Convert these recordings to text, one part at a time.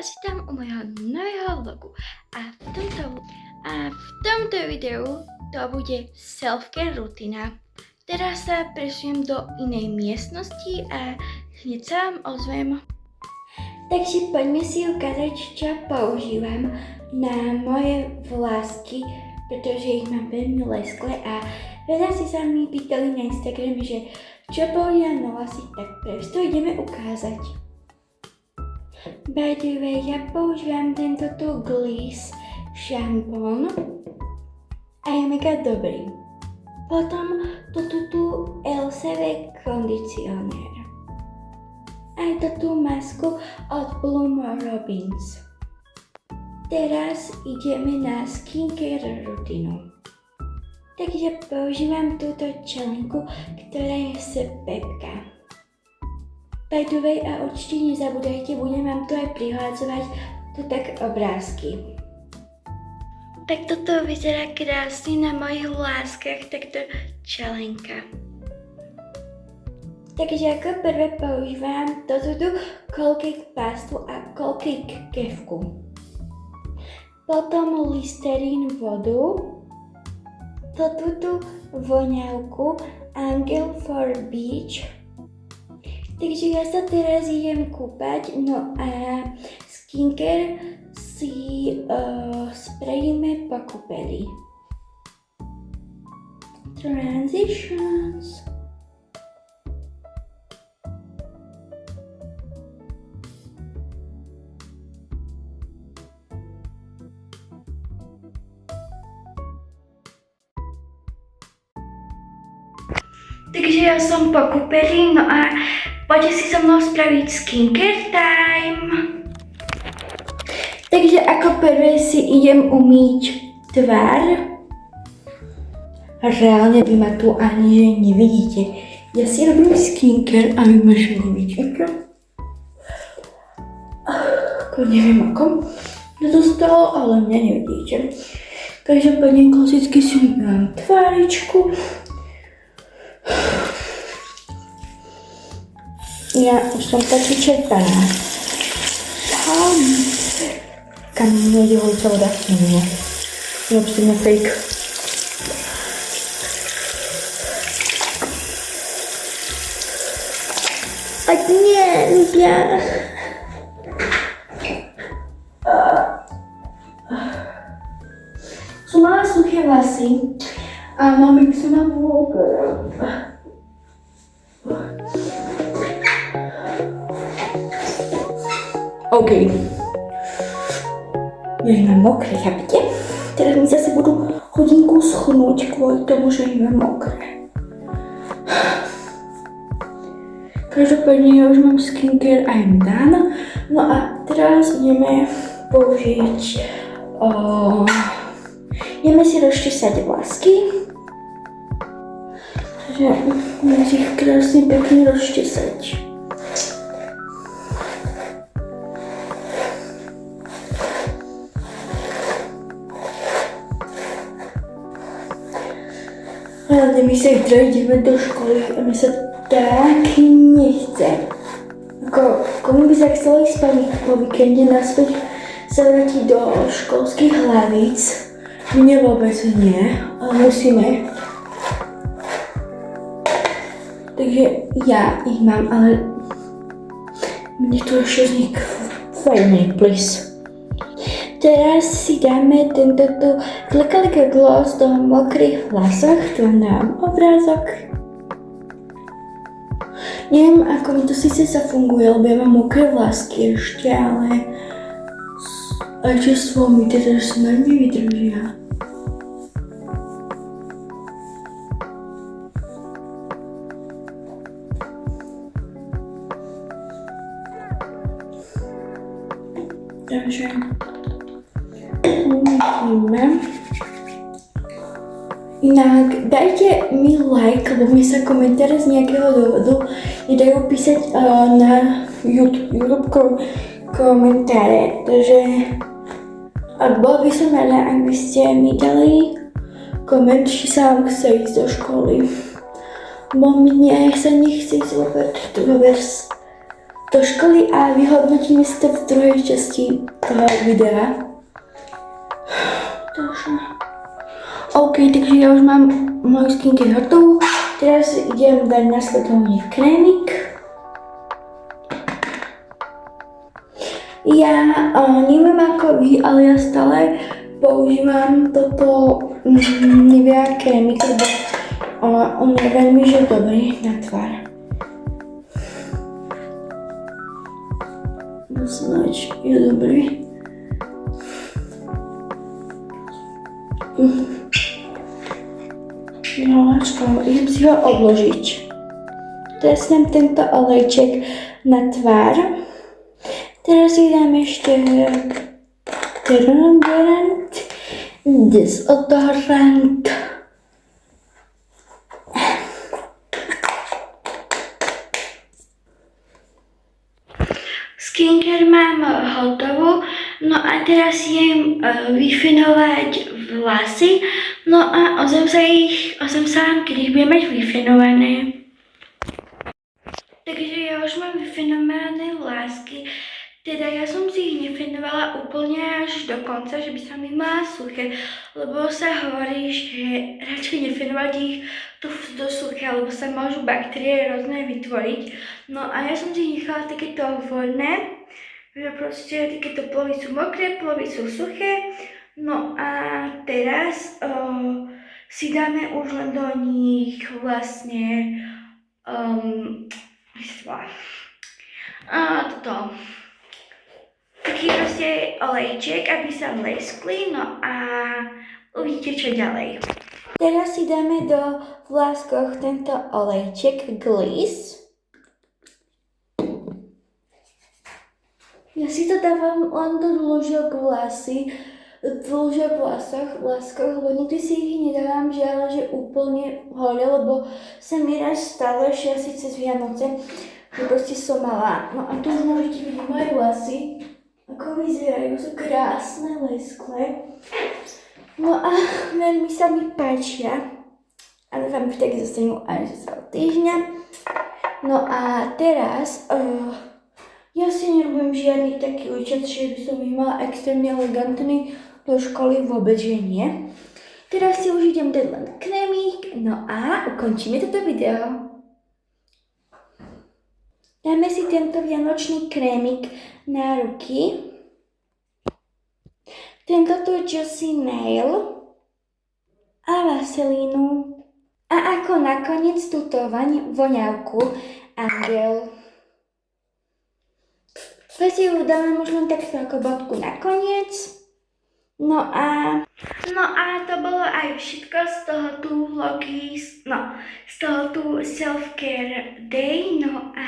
vás vítám u mojho nového vlogu a v tomto videu to bude self-care rutina. Teraz sa presuniem do inej miestnosti a hneď sa vám ozvem. Takže poďme si ukázať, čo používam na moje vlásky, pretože ich mám veľmi lesklé a veľa si sa mi pýtali na Instagrame, že čo používam na vlasy, tak preto ideme ukázať. By the way, ja používam tento tu Gliss šampón a je mega dobrý. Potom toto tu LCV kondicionér. Aj tú masku od Bloom Robins. Teraz ideme na skincare rutinu. Takže používam túto čelenku, ktorá je z Pepka. By the way, a určite nezabudajte, budem vám tu aj prihládzovať tu tak obrázky. Tak toto vyzerá krásne na mojich vláskach, takto čelenka. Takže ako prvé používam toto tu Colgate pastu a Colgate kefku. Potom Listerine vodu, toto tu voňavku Angel for Beach. Takže ja sa teraz idem kúpať, no a skincare si sprejíme po kúpeli. Transitions. Takže ja som po kúpeli, no a poďte si so mnou spraviť skincare time. Takže ako prvé si idem umýť tvár. Reálne vy ma tu ani že nevidíte. Ja si robím skincare a vy ma že nevidíte. Ako neviem ako to dostalo, ale mňa nevidíte. Každopádne klasicky si umývam tváričku. Ja už som taký čerpaná. Kam nejde hojca voda? Nie. Robte na fake. Ať nie, ľudia. Som mala suché vlasy a mám ich som na vôľu. OK. Ja ich mám mokré, chápete? Teraz mi zase budú hodinku schnúť kvôli tomu, že ich mám mokré. Každopádne ja už mám skincare aj done. No a teraz ideme použiť... ideme si rozčesať vlasky. Takže ideme si ich krásne pekne rozčesať. Ale my sa ideme do školy a mi sa tak nechce. Komu by sa chcelo ísť po víkende naspäť sa vrátiť do školských hlavíc? Mne vôbec nie, ale musíme. Takže ja ich mám, ale mne to ešte z nich fajný, please. Teraz si dáme tento tu Glycolic Gloss do mokrých vlasoch, tu mám obrázok. Neviem, ako mi to síce zafunguje, lebo ja mám mokré vlasky ešte, ale aj čerstvo mi teda snad nevydržia. Takže uvidíme. Inak dajte mi like, lebo mi sa komentáre z nejakého dôvodu nedajú písať na YouTube komentáre, takže bola by som rada, ak by ste mi dali koment, či sa vám chce ísť do školy. Bo mne sa nechce ísť vôbec. do školy a vyhodnotíme si to v druhej časti toho videa. OK, takže ja už mám moju skincare hotovú. Teraz idem dať na svetlenie krémik. Ja neviem ako vy, ale ja stále používam toto Nivea krémik, lebo on je veľmi že dobrý na tvár. Snáď je dobrý. No, idem si ho odložiť. Teraz dám tento olejček na tvár. Teraz si dám ešte dezodorant. Skincare mám hotovú, no a teraz idem vyfinovať vlasy, no a ozem sa vám, kedy budem mať vyfinované. Takže ja už mám vyfinované vlásky, teda ja som si ich nefinovala úplne až do konca, že by som ich mala suché, lebo sa hovorí, že radšej nefinovať ich do suché, lebo sa môžu baktérie rôzne vytvoriť. No a ja som si nechala takéto voľné, že proste takéto polohy sú mokré, polohy sú suché. No a teraz si dáme už len do nich vlastne toto taký proste olejček, aby sa leskli, no a uvidíte čo ďalej. Teraz si dáme do vláskoch tento olejček Gliss. Ja si to dávam len do dĺžok vláskoch, lebo nikdy si ich nedávam žiaľ, že úplne hore, lebo sa mi raz stalo, že asi cez Vianoce, že proste som malá. No a tu už môžete vidieť moje vlasy, ako vyzerajú, sú krásne, lesklé. No a veľmi sa mi páčia. A dúfam, že tak zostanú až za týždňa. No a teraz ja si nerobím žiadny taký účet, že by som ich mala extrémne elegantný do školy, vôbec že nie. Teraz si už idem dať len krémik, no a ukončíme toto video. Dáme si tento vianočný krémik na ruky. Tento tu Juicy Nail a vaselínu. A ako nakoniec túto voňavku Angel. Vlastne ju dávam už len takto ako bodku nakoniec. No a to bolo aj všetko z toho tu vlogy, z toho tu self-care day. No a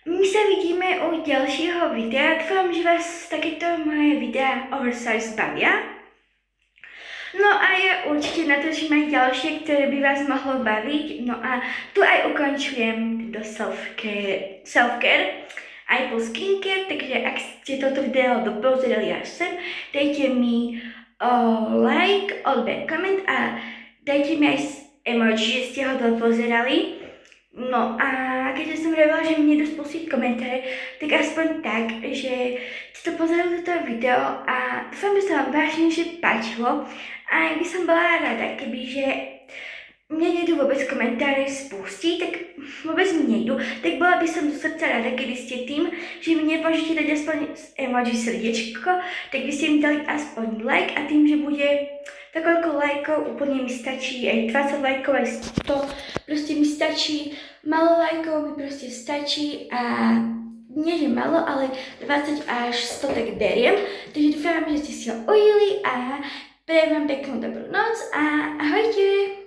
my sa vidíme u ďalšieho videa. Dúfam, že vás takéto moje videá oversize bavia. No a ja určite natočím aj ďalšie, ktoré by vás mohlo baviť. No a tu aj ukončujem tento self-care aj po skincare, takže ak ste toto video dopozerali až sem, dajte mi like, odber, koment a dajte mi aj emoji, že ste ho dopozerali. No a keďže som robila, že mi nedosť pustiť komentáre, tak aspoň tak, že ste to pozerali toto video a dúfam, že sa vám vážne páčilo a by som bola rada, kebyže mne nejdu vôbec komentáre spustiť, tak vôbec mi nejdu, tak bola by som do srdca rada, keby ste tým, že mi nemôžete dať aspoň emoji srdiečko, tak by ste mi dali aspoň like a tým, že bude toľko lajkov, úplne mi stačí aj 20 lajkov, aj 100, proste mi stačí, malo lajkov mi proste stačí a nie že malo, ale 20 až 100 tak beriem, takže dúfam, že ste si ho ujili a prajem vám peknú dobrú noc a ahojte!